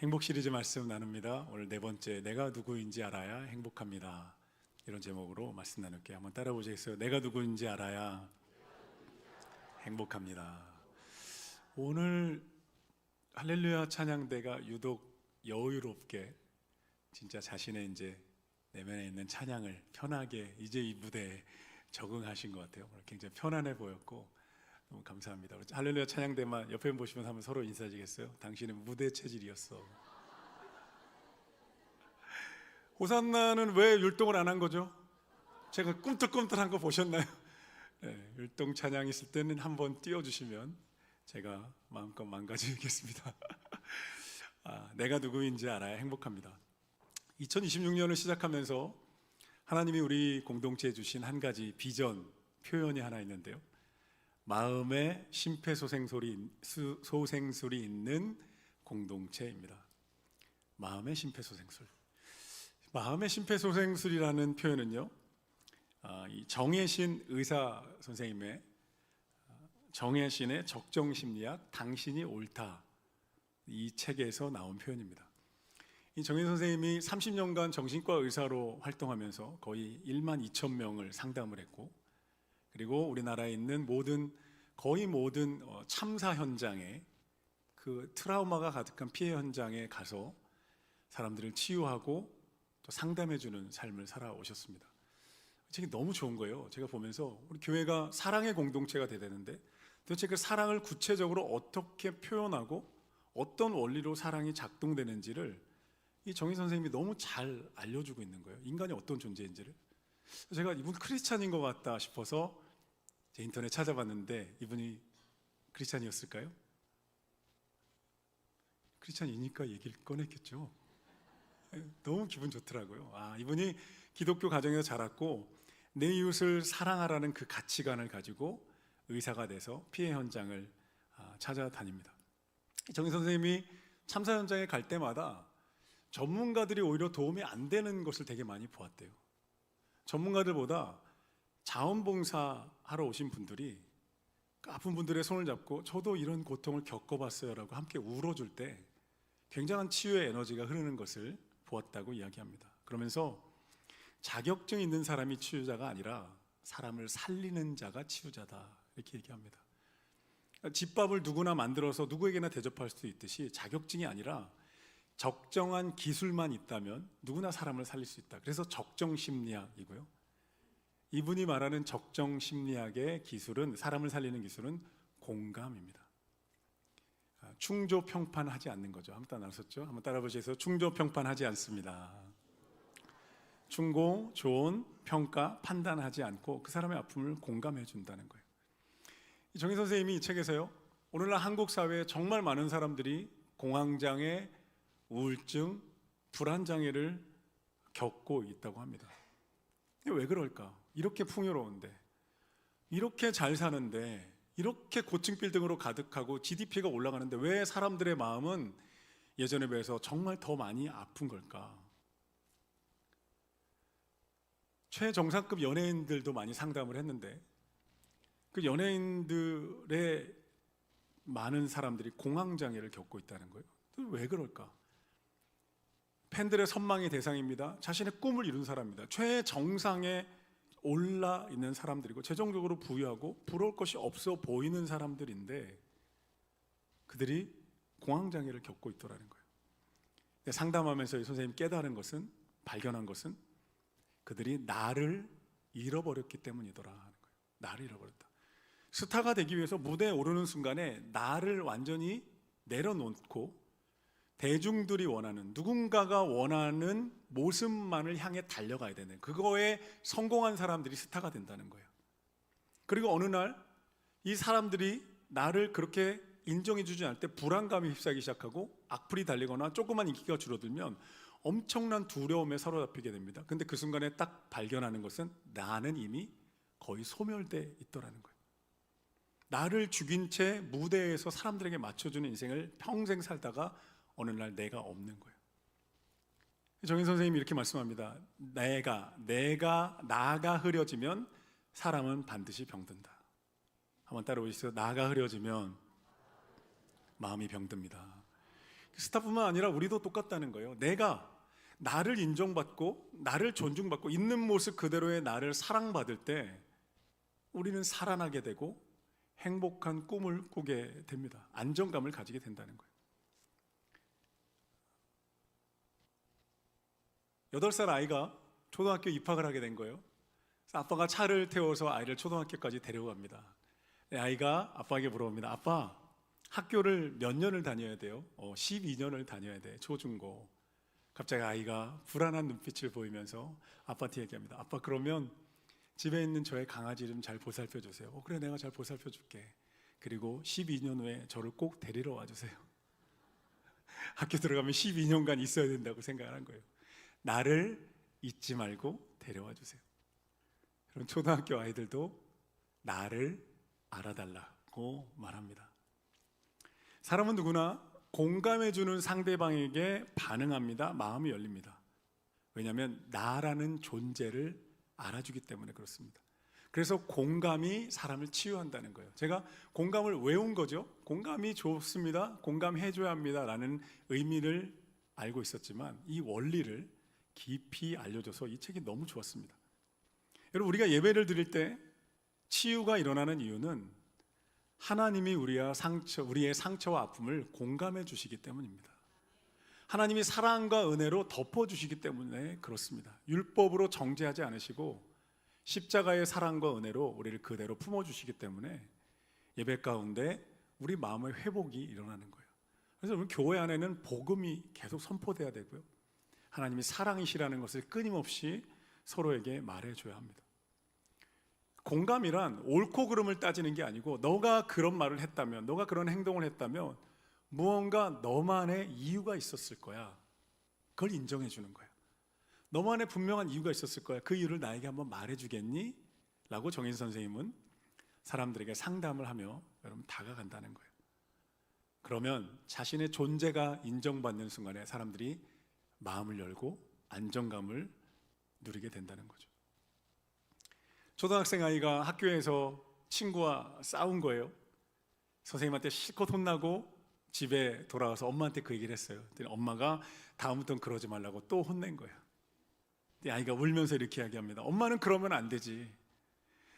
행복 시리즈 말씀 나눕니다. 오늘 네 번째, 내가 누구인지 알아야 행복합니다. 이런 제목으로 말씀 나눌게요. 한번 따라 보시겠어요? 내가 누구인지 알아야 행복합니다. 오늘 할렐루야 찬양대가 유독 여유롭게 진짜 자신의 이제 내면에 있는 찬양을 편하게 이제 이 무대에 적응하신 것 같아요. 오늘 굉장히 편안해 보였고 너무 감사합니다. 할렐루야 찬양대만 옆에 보시면서 한번 서로 인사드리겠어요? 당신은 무대 체질이었어. 호산나는 왜 율동을 안 한 거죠? 제가 꿈틀꿈틀한 거 보셨나요? 네, 율동 찬양 있을 때는 한번 띄워주시면 제가 마음껏 망가지겠습니다. 내가 누구인지 알아야 행복합니다. 2026년을 시작하면서 하나님이 우리 공동체에 주신 한 가지 비전 표현이 하나 있는데요, 마음에 심폐소생술이 있는 공동체입니다. 마음의 심폐소생술. 마음의 심폐소생술이라는 표현은요, 이 정혜신 의사 선생님의 정혜신의 적정심리학 당신이 옳다, 이 책에서 나온 표현입니다. 이 정혜신 선생님이 30년간 정신과 의사로 활동하면서 거의 1만 2천 명을 상담을 했고, 그리고 우리나라에 있는 거의 모든 참사 현장에, 그 트라우마가 가득한 피해 현장에 가서 사람들을 치유하고 또 상담해주는 삶을 살아오셨습니다. 책이 너무 좋은 거예요. 제가 보면서 우리 교회가 사랑의 공동체가 돼야 되는데 도대체 그 사랑을 구체적으로 어떻게 표현하고 어떤 원리로 사랑이 작동되는지를 이 정희 선생님이 너무 잘 알려주고 있는 거예요. 인간이 어떤 존재인지를. 제가 이분 크리스찬인 것 같다 싶어서 제 인터넷 찾아봤는데 이분이 크리스찬이었을까요? 크리스찬이니까 얘기를 꺼냈겠죠. 너무 기분 좋더라고요. 이분이 기독교 가정에서 자랐고 내 이웃을 사랑하라는 그 가치관을 가지고 의사가 돼서 피해 현장을 찾아다닙니다. 정희 선생님이 참사 현장에 갈 때마다 전문가들이 오히려 도움이 안 되는 것을 되게 많이 보았대요. 전문가들보다 자원봉사하러 오신 분들이 아픈 분들의 손을 잡고 저도 이런 고통을 겪어봤어요 라고 함께 울어줄 때 굉장한 치유의 에너지가 흐르는 것을 보았다고 이야기합니다. 그러면서 자격증 있는 사람이 치유자가 아니라 사람을 살리는 자가 치유자다, 이렇게 얘기합니다. 집밥을 누구나 만들어서 누구에게나 대접할 수 있듯이 자격증이 아니라 적정한 기술만 있다면 누구나 사람을 살릴 수 있다. 그래서 적정심리학이고요, 이분이 말하는 적정심리학의 기술은, 사람을 살리는 기술은 공감입니다. 충조평판하지 않는 거죠. 한번 나눴었죠? 한번 따라 보시겠어요? 충조평판하지 않습니다. 충고, 조언, 평가, 판단하지 않고 그 사람의 아픔을 공감해 준다는 거예요. 정희 선생님이 이 책에서요, 오늘날 한국 사회에 정말 많은 사람들이 공황장애, 우울증, 불안장애를 겪고 있다고 합니다. 왜 그럴까? 이렇게 풍요로운데, 이렇게 잘 사는데, 이렇게 고층 빌딩으로 가득하고 GDP가 올라가는데 왜 사람들의 마음은 예전에 비해서 정말 더 많이 아픈 걸까? 최정상급 연예인들도 많이 상담을 했는데 그 연예인들의 많은 사람들이 공황장애를 겪고 있다는 거예요. 왜 그럴까? 팬들의 선망의 대상입니다. 자신의 꿈을 이룬 사람입니다. 최정상에 올라 있는 사람들이고 재정적으로 부유하고 부러울 것이 없어 보이는 사람들인데 그들이 공황장애를 겪고 있더라는 거예요. 상담하면서 이 선생님이 깨달은 것은, 발견한 것은 그들이 나를 잃어버렸기 때문이더라 하는 거예요. 나를 잃어버렸다. 스타가 되기 위해서 무대에 오르는 순간에 나를 완전히 내려놓고 대중들이 원하는, 누군가가 원하는 모습만을 향해 달려가야 되는, 그거에 성공한 사람들이 스타가 된다는 거예요. 그리고 어느 날 이 사람들이 나를 그렇게 인정해주지 않을 때 불안감이 휩싸이기 시작하고 악플이 달리거나 조그만 인기가 줄어들면 엄청난 두려움에 사로잡히게 됩니다. 근데 그 순간에 딱 발견하는 것은 나는 이미 거의 소멸돼 있더라는 거예요. 나를 죽인 채 무대에서 사람들에게 맞춰주는 인생을 평생 살다가 어느 날 내가 없는 거예요. 정인 선생님이 이렇게 말씀합니다. 나가 흐려지면 사람은 반드시 병든다. 한번 따라오시죠. 나가 흐려지면 마음이 병듭니다. 스타뿐만 아니라 우리도 똑같다는 거예요. 내가 나를 인정받고 나를 존중받고 있는 모습 그대로의 나를 사랑받을 때 우리는 살아나게 되고 행복한 꿈을 꾸게 됩니다. 안정감을 가지게 된다는 거예요. 8살 아이가 초등학교 입학을 하게 된 거예요. 그래서 아빠가 차를 태워서 아이를 초등학교까지 데려갑니다. 아이가 아빠에게 물어봅니다. 아빠, 학교를 몇 년을 다녀야 돼요? 12년을 다녀야 돼. 초중고. 갑자기 아이가 불안한 눈빛을 보이면서 아빠한테 얘기합니다. 아빠, 그러면 집에 있는 저의 강아지 좀 잘 보살펴 주세요. 그래, 내가 잘 보살펴 줄게. 그리고 12년 후에 저를 꼭 데리러 와주세요. 학교 들어가면 12년간 있어야 된다고 생각을 한 거예요. 나를 잊지 말고 데려와 주세요. 그럼 초등학교 아이들도 나를 알아달라고 말합니다. 사람은 누구나 공감해주는 상대방에게 반응합니다. 마음이 열립니다. 왜냐하면 나라는 존재를 알아주기 때문에 그렇습니다. 그래서 공감이 사람을 치유한다는 거예요. 제가 공감을 외운 거죠. 공감이 좋습니다. 공감해줘야 합니다 라는 의미를 알고 있었지만 이 원리를 깊이 알려줘서 이 책이 너무 좋았습니다. 여러분, 우리가 예배를 드릴 때 치유가 일어나는 이유는 하나님이 우리의 상처와 아픔을 공감해 주시기 때문입니다. 하나님이 사랑과 은혜로 덮어주시기 때문에 그렇습니다. 율법으로 정죄하지 않으시고 십자가의 사랑과 은혜로 우리를 그대로 품어주시기 때문에 예배 가운데 우리 마음의 회복이 일어나는 거예요. 그래서 우리 교회 안에는 복음이 계속 선포돼야 되고요, 하나님이 사랑이시라는 것을 끊임없이 서로에게 말해줘야 합니다. 공감이란 옳고 그름을 따지는 게 아니고 너가 그런 말을 했다면, 너가 그런 행동을 했다면 무언가 너만의 이유가 있었을 거야. 그걸 인정해 주는 거야. 너만의 분명한 이유가 있었을 거야. 그 이유를 나에게 한번 말해주겠니? 라고 정인 선생님은 사람들에게 상담을 하며 여러분 다가간다는 거예요. 그러면 자신의 존재가 인정받는 순간에 사람들이 마음을 열고 안정감을 누리게 된다는 거죠. 초등학생 아이가 학교에서 친구와 싸운 거예요. 선생님한테 실컷 혼나고 집에 돌아와서 엄마한테 그 얘기를 했어요. 엄마가 다음부터는 그러지 말라고 또 혼낸 거예요. 아이가 울면서 이렇게 이야기합니다. 엄마는 그러면 안 되지.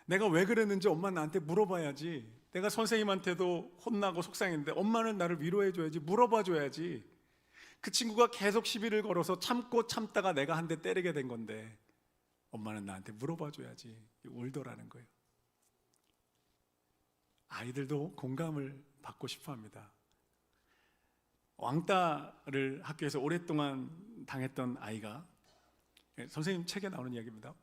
내가 왜 그랬는지 엄마 나한테 물어봐야지. 내가 선생님한테도 혼나고 속상했는데 엄마는 나를 위로해줘야지, 물어봐줘야지. 그 친구가 계속 시비를 걸어서 참고 참다가 내가 한 대 때리게 된 건데 엄마는 나한테 물어봐줘야지. 울더라는 거예요. 아이들도 공감을 받고 싶어 합니다. 왕따를 학교에서 오랫동안 당했던 아이가, 선생님 책에 나오는 이야기입니다.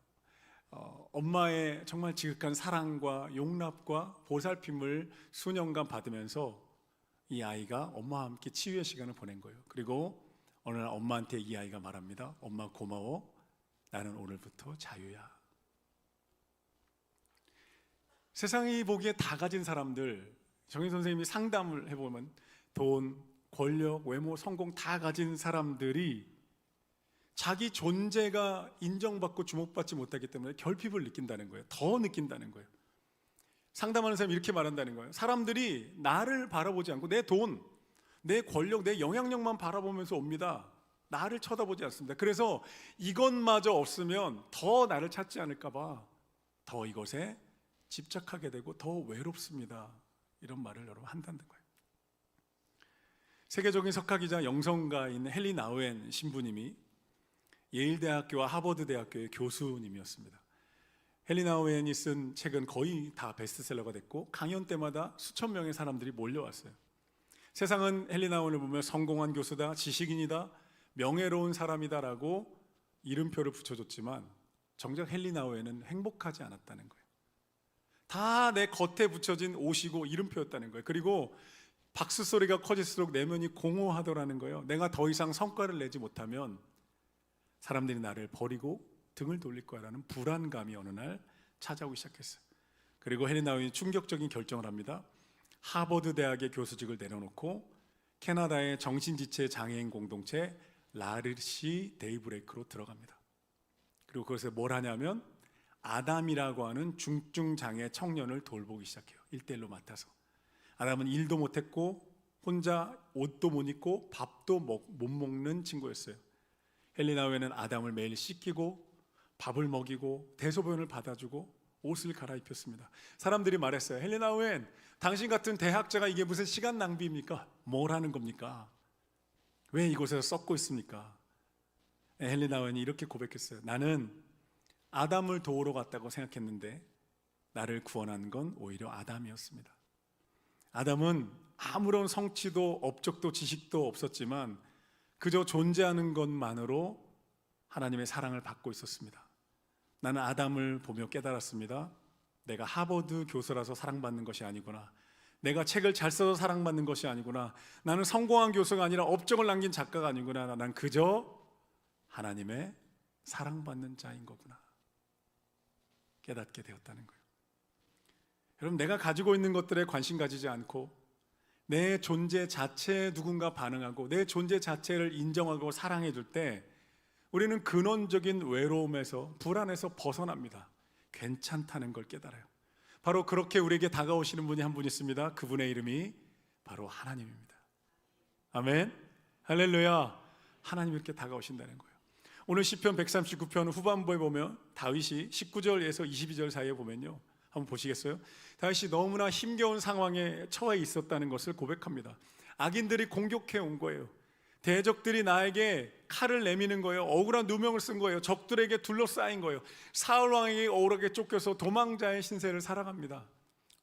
엄마의 정말 지극한 사랑과 용납과 보살핌을 수년간 받으면서 이 아이가 엄마와 함께 치유의 시간을 보낸 거예요. 그리고 어느 날 엄마한테 이 아이가 말합니다. 엄마 고마워. 나는 오늘부터 자유야. 세상이 보기에 다 가진 사람들, 정인 선생님이 상담을 해보면 돈, 권력, 외모, 성공 다 가진 사람들이 자기 존재가 인정받고 주목받지 못하기 때문에 결핍을 느낀다는 거예요. 더 느낀다는 거예요. 상담하는 사람이 이렇게 말한다는 거예요. 사람들이 나를 바라보지 않고 내 돈, 내 권력, 내 영향력만 바라보면서 옵니다. 나를 쳐다보지 않습니다. 그래서 이것마저 없으면 더 나를 찾지 않을까 봐 더 이것에 집착하게 되고 더 외롭습니다. 이런 말을 여러분 한다는 거예요. 세계적인 석학이자 영성가인 헨리 나우엔 신부님이 예일대학교와 하버드대학교의 교수님이었습니다. 헨리 나우엔이 쓴 책은 거의 다 베스트셀러가 됐고 강연 때마다 수천 명의 사람들이 몰려왔어요. 세상은 헨리 나우엔을 보며 성공한 교수다, 지식인이다, 명예로운 사람이다라고 이름표를 붙여줬지만 정작 헨리 나우엔은 행복하지 않았다는 거예요. 다 내 겉에 붙여진 옷이고 이름표였다는 거예요. 그리고 박수 소리가 커질수록 내면이 공허하더라는 거예요. 내가 더 이상 성과를 내지 못하면 사람들이 나를 버리고 등을 돌릴 거야라는 불안감이 어느 날 찾아오기 시작했어요. 그리고 헨리 나우엔이 충격적인 결정을 합니다. 하버드 대학의 교수직을 내려놓고 캐나다의 정신지체 장애인 공동체 라르시 데이브레이크로 들어갑니다. 그리고 거기서 뭘 하냐면 아담이라고 하는 중증장애 청년을 돌보기 시작해요. 1대1로 맡아서. 아담은 일도 못했고 혼자 옷도 못 입고 밥도 못 먹는 친구였어요. 헬리나오에는 아담을 매일 씻기고 밥을 먹이고 대소변을 받아주고 옷을 갈아입혔습니다. 사람들이 말했어요. 헬리나오엔 당신 같은 대학자가 이게 무슨 시간 낭비입니까? 뭘 하는 겁니까? 왜 이곳에서 썩고 있습니까? 헬리나오엔이 이렇게 고백했어요. 나는 아담을 도우러 갔다고 생각했는데 나를 구원한 건 오히려 아담이었습니다. 아담은 아무런 성취도 업적도 지식도 없었지만 그저 존재하는 것만으로 하나님의 사랑을 받고 있었습니다. 나는 아담을 보며 깨달았습니다. 내가 하버드 교수라서 사랑받는 것이 아니구나. 내가 책을 잘 써서 사랑받는 것이 아니구나. 나는 성공한 교수가 아니라 업적을 남긴 작가가 아니구나. 난 그저 하나님의 사랑받는 자인 거구나. 깨닫게 되었다는 거예요. 여러분, 내가 가지고 있는 것들에 관심 가지지 않고 내 존재 자체에 누군가 반응하고 내 존재 자체를 인정하고 사랑해 줄 때 우리는 근원적인 외로움에서, 불안에서 벗어납니다. 괜찮다는 걸 깨달아요. 바로 그렇게 우리에게 다가오시는 분이 한 분 있습니다. 그분의 이름이 바로 하나님입니다. 아멘. 할렐루야. 하나님이 이렇게 다가오신다는 거예요. 오늘 시편 139편 후반부에 보면 다윗이 19절에서 22절 사이에 보면요, 한번 보시겠어요? 다윗이 너무나 힘겨운 상황에 처해 있었다는 것을 고백합니다. 악인들이 공격해 온 거예요. 대적들이 나에게 칼을 내미는 거예요. 억울한 누명을 쓴 거예요. 적들에게 둘러싸인 거예요. 사울 왕에게 억울하게 쫓겨서 도망자의 신세를 살아갑니다.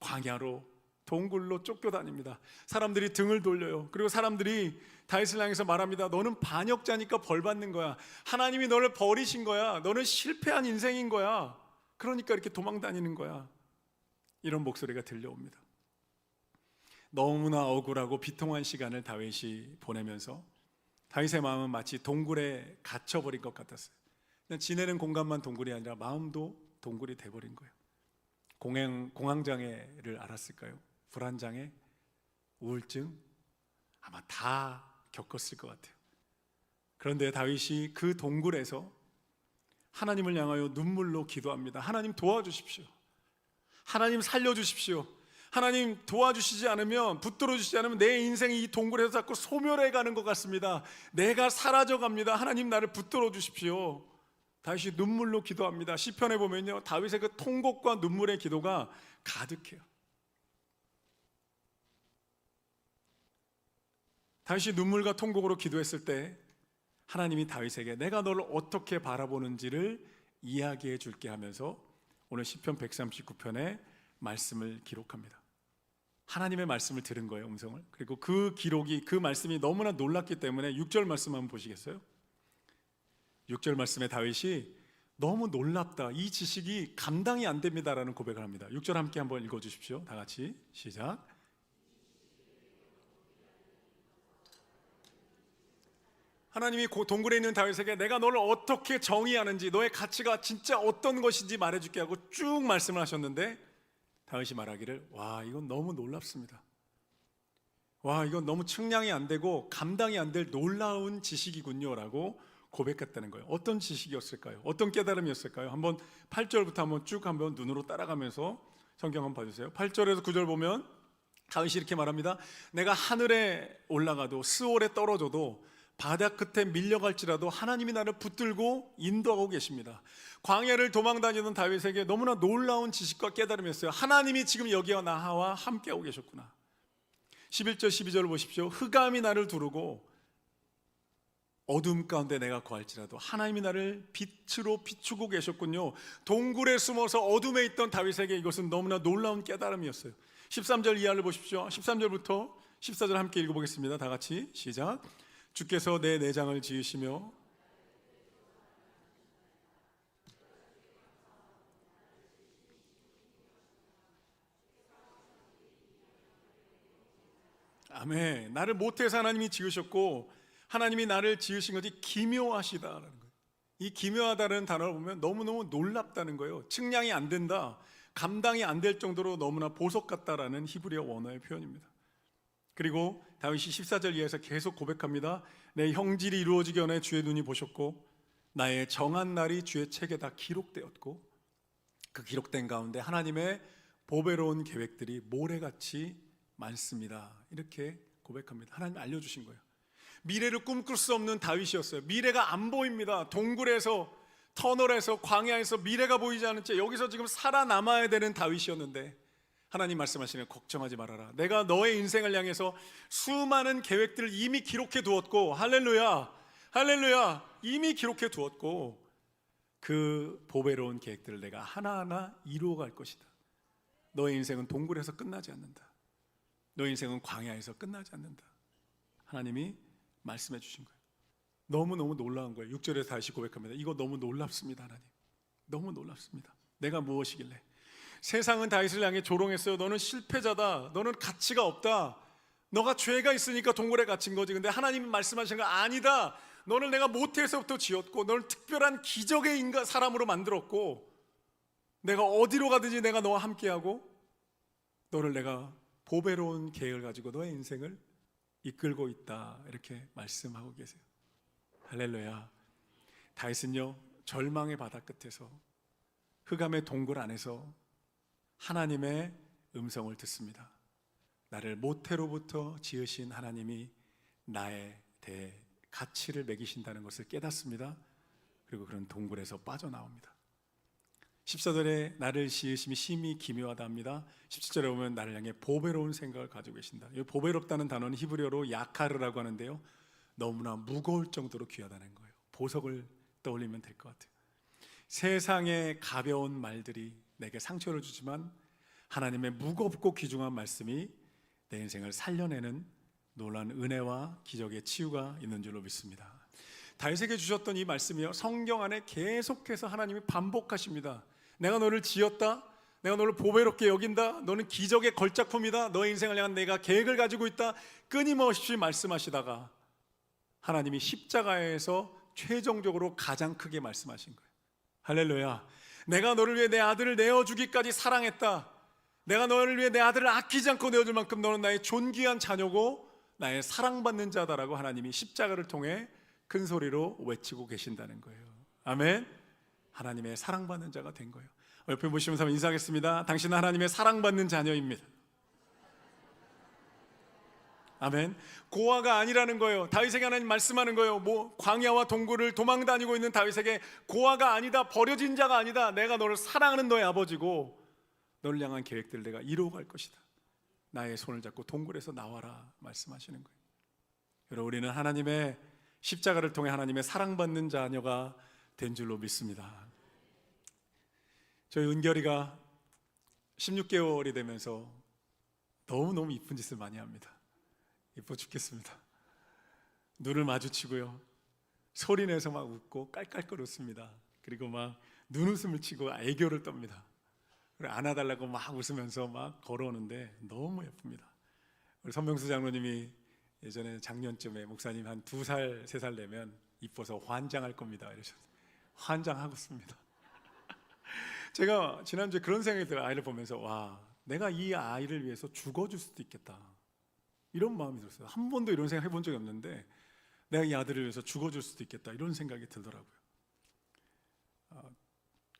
광야로, 동굴로 쫓겨다닙니다. 사람들이 등을 돌려요. 그리고 사람들이 다윗을 향해서 말합니다. 너는 반역자니까 벌 받는 거야. 하나님이 너를 버리신 거야. 너는 실패한 인생인 거야. 그러니까 이렇게 도망다니는 거야. 이런 목소리가 들려옵니다. 너무나 억울하고 비통한 시간을 다윗이 보내면서 다윗의 마음은 마치 동굴에 갇혀버린 것 같았어요. 그냥 지내는 공간만 동굴이 아니라 마음도 동굴이 돼버린 거예요. 공황장애를 알았을까요? 불안장애, 우울증 아마 다 겪었을 것 같아요. 그런데 다윗이 그 동굴에서 하나님을 향하여 눈물로 기도합니다. 하나님 도와주십시오. 하나님 살려주십시오. 하나님 도와주시지 않으면, 붙들어 주시지 않으면 내 인생이 이 동굴에서 자꾸 소멸해 가는 것 같습니다. 내가 사라져 갑니다. 하나님 나를 붙들어 주십시오. 다윗이 눈물로 기도합니다. 시편에 보면요, 다윗의 그 통곡과 눈물의 기도가 가득해요. 다윗이 눈물과 통곡으로 기도했을 때 하나님이 다윗에게 내가 너를 어떻게 바라보는지를 이야기해 줄게 하면서 오늘 시편 139편의 말씀을 기록합니다. 하나님의 말씀을 들은 거예요, 음성을. 그리고 그 기록이, 그 말씀이 너무나 놀랍기 때문에 6절 말씀 한번 보시겠어요? 6절 말씀에 다윗이 너무 놀랍다, 이 지식이 감당이 안 됩니다라는 고백을 합니다. 6절 함께 한번 읽어주십시오. 다 같이 시작. 하나님이 동굴에 있는 다윗에게 내가 너를 어떻게 정의하는지, 너의 가치가 진짜 어떤 것인지 말해줄게 하고 쭉 말씀을 하셨는데 다윗이 말하기를, 와, 이건 너무 놀랍습니다. 와, 이건 너무 측량이 안 되고 감당이 안 될 놀라운 지식이군요 라고 고백했다는 거예요. 어떤 지식이었을까요? 어떤 깨달음이었을까요? 한번 8절부터 한번 쭉 한번 눈으로 따라가면서 성경 한번 봐주세요. 8절에서 9절 보면 다윗이 이렇게 말합니다. 내가 하늘에 올라가도 스올에 떨어져도 바다 끝에 밀려갈지라도 하나님이 나를 붙들고 인도하고 계십니다. 광야를 도망다니던 다윗에게 너무나 놀라운 지식과 깨달음이었어요. 하나님이 지금 여기와 나와 함께하고 계셨구나. 11절 12절을 보십시오. 흑암이 나를 두르고 어둠 가운데 내가 거할지라도 하나님이 나를 빛으로 비추고 계셨군요. 동굴에 숨어서 어둠에 있던 다윗에게 이것은 너무나 놀라운 깨달음이었어요. 13절 이하를 보십시오. 13절부터 14절 함께 읽어보겠습니다. 다 같이 시작. 주께서 내 내장을 지으시며 아멘. 나를 못해서 하나님이 지으셨고 하나님이 나를 지으신 것이 기묘하시다라는 거예요. 이 기묘하다는 단어를 보면 너무너무 놀랍다는 거예요. 측량이 안 된다, 감당이 안 될 정도로 너무나 보석 같다라는 히브리어 원어의 표현입니다. 그리고 다윗이 14절 이하에서 계속 고백합니다. 내 형질이 이루어지기 전에 주의 눈이 보셨고 나의 정한 날이 주의 책에 다 기록되었고 그 기록된 가운데 하나님의 보배로운 계획들이 모래같이 많습니다. 이렇게 고백합니다. 하나님 알려주신 거예요. 미래를 꿈꿀 수 없는 다윗이었어요. 미래가 안 보입니다. 동굴에서, 터널에서, 광야에서 미래가 보이지 않은 채 여기서 지금 살아남아야 되는 다윗이었는데 하나님 말씀하시는 걱정하지 말아라. 내가 너의 인생을 향해서 수많은 계획들을 이미 기록해 두었고, 할렐루야, 할렐루야, 이미 기록해 두었고 그 보배로운 계획들을 내가 하나하나 이루어갈 것이다. 너의 인생은 동굴에서 끝나지 않는다. 너의 인생은 광야에서 끝나지 않는다. 하나님이 말씀해 주신 거예요. 너무너무 놀라운 거예요. 6절에서 다시 고백합니다. 이거 너무 놀랍습니다. 하나님, 너무 놀랍습니다. 내가 무엇이길래? 세상은 다윗을 향해 조롱했어요. 너는 실패자다. 너는 가치가 없다. 너가 죄가 있으니까 동굴에 갇힌 거지. 근데 하나님이 말씀하시는 거 아니다. 너를 내가 모태에서부터 지었고 너를 특별한 기적의 인간 사람으로 만들었고 내가 어디로 가든지 내가 너와 함께하고 너를 내가 보배로운 계획을 가지고 너의 인생을 이끌고 있다. 이렇게 말씀하고 계세요. 할렐루야. 다윗은요, 절망의 바다 끝에서 흑암의 동굴 안에서 하나님의 음성을 듣습니다. 나를 모태로부터 지으신 하나님이 나의 가치를 매기신다는 것을 깨닫습니다. 그리고 그런 동굴에서 빠져나옵니다. 14절에 나를 지으심이 심히 기묘하다 합니다. 17절에 보면 나를 향해 보배로운 생각을 가지고 계신다. 이 보배롭다는 단어는 히브리어로 야카르라고 하는데요, 너무나 무거울 정도로 귀하다는 거예요. 보석을 떠올리면 될 것 같아요. 세상의 가벼운 말들이 내게 상처를 주지만 하나님의 무겁고 귀중한 말씀이 내 인생을 살려내는 놀라운 은혜와 기적의 치유가 있는 줄로 믿습니다. 다윗에게 주셨던 이 말씀이요, 성경 안에 계속해서 하나님이 반복하십니다. 내가 너를 지었다. 내가 너를 보배롭게 여긴다. 너는 기적의 걸작품이다. 너의 인생을 향한 내가 계획을 가지고 있다. 끊임없이 말씀하시다가 하나님이 십자가에서 최종적으로 가장 크게 말씀하신 거예요. 할렐루야. 내가 너를 위해 내 아들을 내어주기까지 사랑했다. 내가 너를 위해 내 아들을 아끼지 않고 내어줄 만큼 너는 나의 존귀한 자녀고 나의 사랑받는 자다라고 하나님이 십자가를 통해 큰 소리로 외치고 계신다는 거예요. 아멘. 하나님의 사랑받는 자가 된 거예요. 옆에 보시면서 인사하겠습니다. 당신은 하나님의 사랑받는 자녀입니다. 아멘. 고아가 아니라는 거예요. 다윗에게 하나님 말씀하는 거예요. 광야와 동굴을 도망 다니고 있는 다윗에게 고아가 아니다, 버려진 자가 아니다. 내가 너를 사랑하는 너의 아버지고 너를 향한 계획들을 내가 이루어갈 것이다. 나의 손을 잡고 동굴에서 나와라 말씀하시는 거예요. 여러분, 우리는 하나님의 십자가를 통해 하나님의 사랑받는 자녀가 된 줄로 믿습니다. 저희 은결이가 16개월이 되면서 너무너무 이쁜 짓을 많이 합니다. 이뻐 죽겠습니다. 눈을 마주치고요, 소리내서 막 웃고 깔깔거리 웃습니다. 그리고 막 눈웃음을 치고 애교를 떱니다. 그리고 안아달라고 막 웃으면서 막 걸어오는데 너무 예쁩니다. 우리 선명수 장로님이 예전에 작년쯤에 목사님 한 2살, 3살 되면 이뻐서 환장할 겁니다 이러셨어요. 환장하고 있습니다. 제가 지난주에 그런 생각이 들어요. 아이를 보면서 와, 내가 이 아이를 위해서 죽어줄 수도 있겠다, 이런 마음이 들었어요. 한 번도 이런 생각 해본 적이 없는데 내가 이 아들을 위해서 죽어줄 수도 있겠다, 이런 생각이 들더라고요.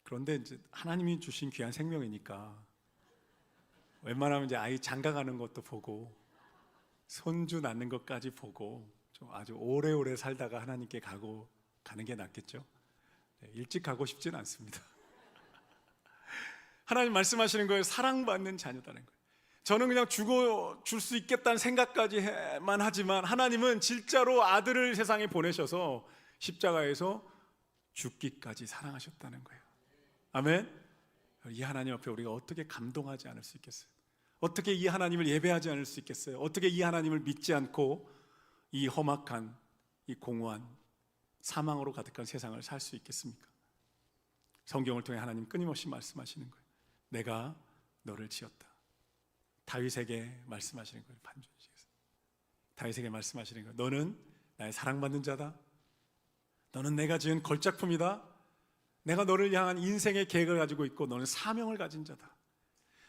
그런데 이제 하나님이 주신 귀한 생명이니까 웬만하면 이제 아이 장가가는 것도 보고 손주 낳는 것까지 보고 좀 아주 오래오래 살다가 하나님께 가는 게 낫겠죠. 일찍 가고 싶지는 않습니다. 하나님 말씀하시는 거예요. 사랑받는 자녀다는 거예요. 저는 그냥 죽어줄 수 있겠다는 생각까지만 하지만 하나님은 진짜로 아들을 세상에 보내셔서 십자가에서 죽기까지 사랑하셨다는 거예요. 아멘. 이 하나님 앞에 우리가 어떻게 감동하지 않을 수 있겠어요? 어떻게 이 하나님을 예배하지 않을 수 있겠어요? 어떻게 이 하나님을 믿지 않고 이 험악한, 이 공허한 사망으로 가득한 세상을 살 수 있겠습니까? 성경을 통해 하나님 끊임없이 말씀하시는 거예요. 내가 너를 지었다. 다윗에게 말씀하시는 거예요. 반주시겠어요. 다윗에게 말씀하시는 거예요. 너는 나의 사랑받는 자다. 너는 내가 지은 걸작품이다. 내가 너를 향한 인생의 계획을 가지고 있고 너는 사명을 가진 자다.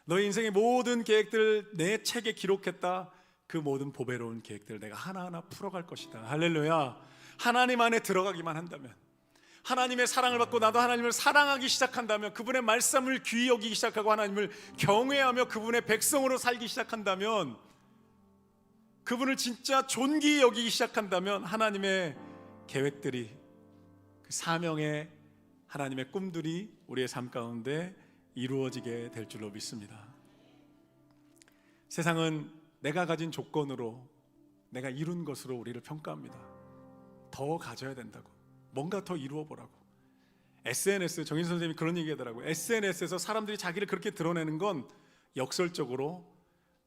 너의 인생의 모든 계획들을 내 책에 기록했다. 그 모든 보배로운 계획들을 내가 하나하나 풀어갈 것이다. 할렐루야. 하나님 안에 들어가기만 한다면, 하나님의 사랑을 받고 나도 하나님을 사랑하기 시작한다면, 그분의 말씀을 귀히 여기기 시작하고 하나님을 경외하며 그분의 백성으로 살기 시작한다면 그분을 진짜 존귀히 여기기 시작한다면 하나님의 계획들이, 그 사명의 하나님의 꿈들이 우리의 삶 가운데 이루어지게 될 줄로 믿습니다. 세상은 내가 가진 조건으로, 내가 이룬 것으로 우리를 평가합니다. 더 가져야 된다고, 뭔가 더 이루어 보라고. SNS, 정인 선생님이 그런 얘기 하더라고요. SNS에서 사람들이 자기를 그렇게 드러내는 건 역설적으로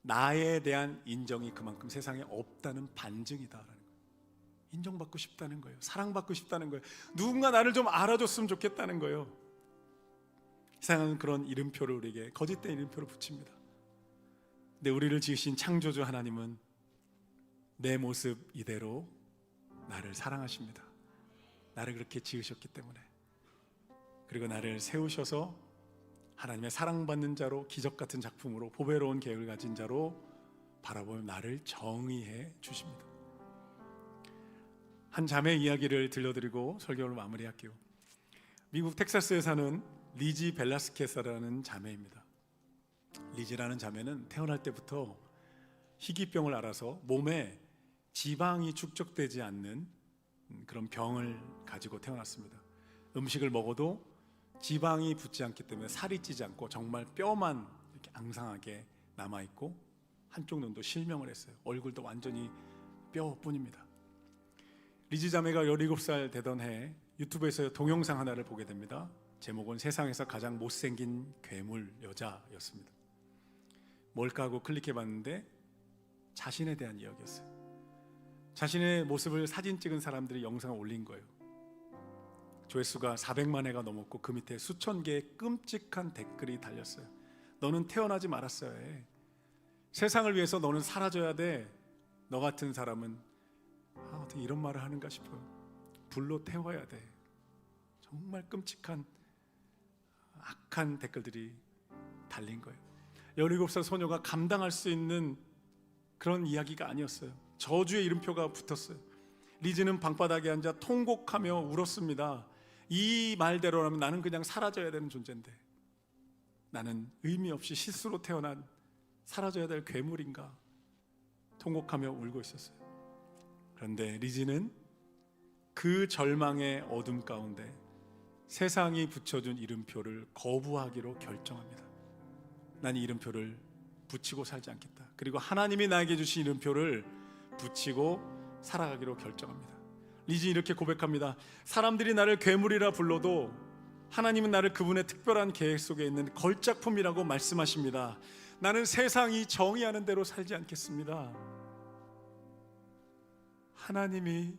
나에 대한 인정이 그만큼 세상에 없다는 반증이다라는 거예요. 인정받고 싶다는 거예요. 사랑받고 싶다는 거예요. 누군가 나를 좀 알아줬으면 좋겠다는 거예요. 세상은 그런 이름표를 우리에게, 거짓된 이름표를 붙입니다. 근데 우리를 지으신 창조주 하나님은 내 모습 이대로 나를 사랑하십니다. 나를 그렇게 지으셨기 때문에, 그리고 나를 세우셔서 하나님의 사랑받는 자로, 기적 같은 작품으로, 보배로운 계획을 가진 자로 바라보며 나를 정의해 주십니다. 한 자매 이야기를 들려드리고 설교를 마무리할게요. 미국 텍사스에 사는 리지 벨라스케스라는 자매입니다. 리지라는 자매는 태어날 때부터 희귀병을 앓아서 몸에 지방이 축적되지 않는 그런 병을 가지고 태어났습니다. 음식을 먹어도 지방이 붙지 않기 때문에 살이 찌지 않고 정말 뼈만 이렇게 앙상하게 남아있고, 한쪽 눈도 실명을 했어요. 얼굴도 완전히 뼈뿐입니다. 리지 자매가 17살 되던 해 유튜브에서 동영상 하나를 보게 됩니다. 제목은 세상에서 가장 못생긴 괴물 여자였습니다. 뭘까 하고 클릭해봤는데 자신에 대한 이야기였어요. 자신의 모습을 사진 찍은 사람들이 영상을 올린 거예요. 조회수가 400만 회가 넘었고 그 밑에 수천 개의 끔찍한 댓글이 달렸어요. 너는 태어나지 말았어야 해. 세상을 위해서 너는 사라져야 돼. 너 같은 사람은, 어떻게 이런 말을 하는가 싶어요. 불로 태워야 돼. 정말 끔찍한 악한 댓글들이 달린 거예요. 17살 소녀가 감당할 수 있는 그런 이야기가 아니었어요. 저주의 이름표가 붙었어요. 리즈는 방바닥에 앉아 통곡하며 울었습니다. 이 말대로라면 나는 그냥 사라져야 되는 존재인데, 나는 의미 없이 실수로 태어난 사라져야 될 괴물인가, 통곡하며 울고 있었어요. 그런데 리즈는 그 절망의 어둠 가운데 세상이 붙여준 이름표를 거부하기로 결정합니다. 난 이 이름표를 붙이고 살지 않겠다. 그리고 하나님이 나에게 주신 이름표를 붙이고 살아가기로 결정합니다. 리지 이렇게 고백합니다. 사람들이 나를 괴물이라 불러도 하나님은 나를 그분의 특별한 계획 속에 있는 걸작품이라고 말씀하십니다. 나는 세상이 정의하는 대로 살지 않겠습니다. 하나님이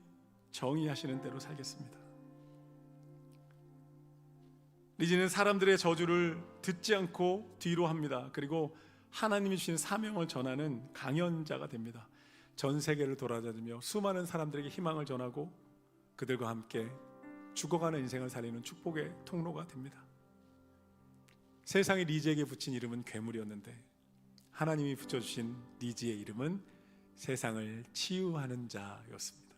정의하시는 대로 살겠습니다. 리지는 사람들의 저주를 듣지 않고 뒤로 합니다. 그리고 하나님이 주신 사명을 전하는 강연자가 됩니다. 전 세계를 돌아다니며 수많은 사람들에게 희망을 전하고 그들과 함께 죽어가는 인생을 살리는 축복의 통로가 됩니다. 세상이 리지에게 붙인 이름은 괴물이었는데 하나님이 붙여주신 리지의 이름은 세상을 치유하는 자였습니다.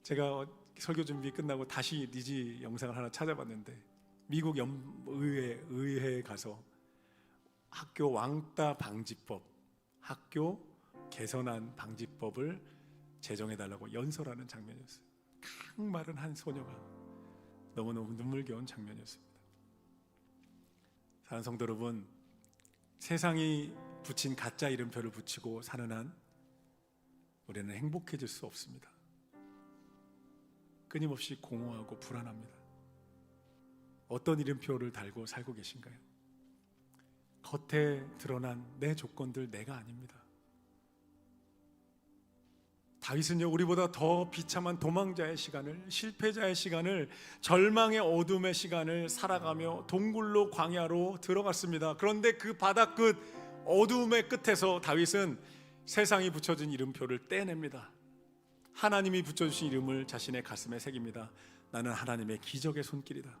제가 설교 준비 끝나고 다시 리지 영상을 하나 찾아봤는데, 미국 의회에 가서 학교 왕따 방지법, 학교 개선안 방지법을 제정해달라고 연설하는 장면이었어요. 강마른 한 소녀가 너무너무 눈물겨운 장면이었습니다. 사랑하는 성도 여러분, 세상이 붙인 가짜 이름표를 붙이고 사는 한 우리는 행복해질 수 없습니다. 끊임없이 공허하고 불안합니다. 어떤 이름표를 달고 살고 계신가요? 겉에 드러난 내 조건들 내가 아닙니다. 다윗은요, 우리보다 더 비참한 도망자의 시간을, 실패자의 시간을, 절망의 어둠의 시간을 살아가며 동굴로, 광야로 들어갔습니다. 그런데 그 바다 끝, 어둠의 끝에서 다윗은 세상이 붙여준 이름표를 떼냅니다. 하나님이 붙여주신 이름을 자신의 가슴에 새깁니다. 나는 하나님의 기적의 손길이다.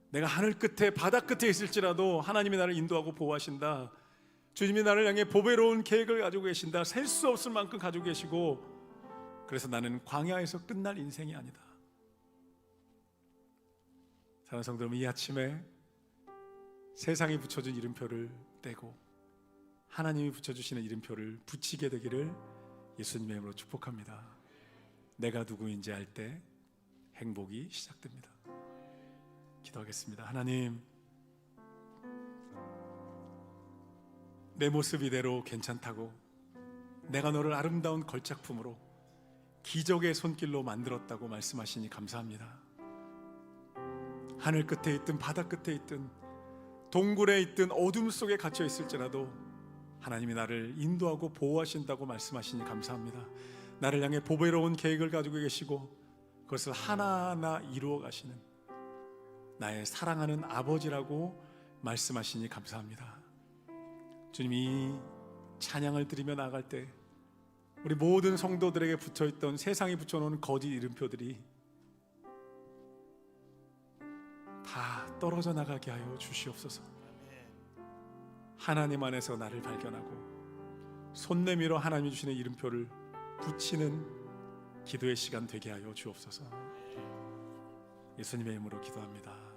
내가 하늘 끝에, 바다 끝에 있을지라도 하나님이 나를 인도하고 보호하신다. 주님이 나를 향해 보배로운 계획을 가지고 계신다. 셀 수 없을 만큼 가지고 계시고, 그래서 나는 광야에서 끝날 인생이 아니다. 사랑하는 성도 여러분, 이 아침에 세상이 붙여준 이름표를 떼고 하나님이 붙여주시는 이름표를 붙이게 되기를 예수님의 이름으로 축복합니다. 내가 누구인지 알 때 행복이 시작됩니다. 기도하겠습니다. 하나님, 내 모습 이대로 괜찮다고, 내가 너를 아름다운 걸작품으로 기적의 손길로 만들었다고 말씀하시니 감사합니다. 하늘 끝에 있든 바다 끝에 있든 동굴에 있든 어둠 속에 갇혀 있을지라도 하나님이 나를 인도하고 보호하신다고 말씀하시니 감사합니다. 나를 향해 보배로운 계획을 가지고 계시고 그것을 하나하나 이루어 가시는 나의 사랑하는 아버지라고 말씀하시니 감사합니다. 주님, 이 찬양을 드리며 나아갈 때 우리 모든 성도들에게 붙어있던 세상이 붙여놓은 거짓 이름표들이 다 떨어져 나가게 하여 주시옵소서. 하나님 안에서 나를 발견하고 손 내밀어 하나님이 주시는 이름표를 붙이는 기도의 시간 되게 하여 주옵소서. 예수님의 이름으로 기도합니다.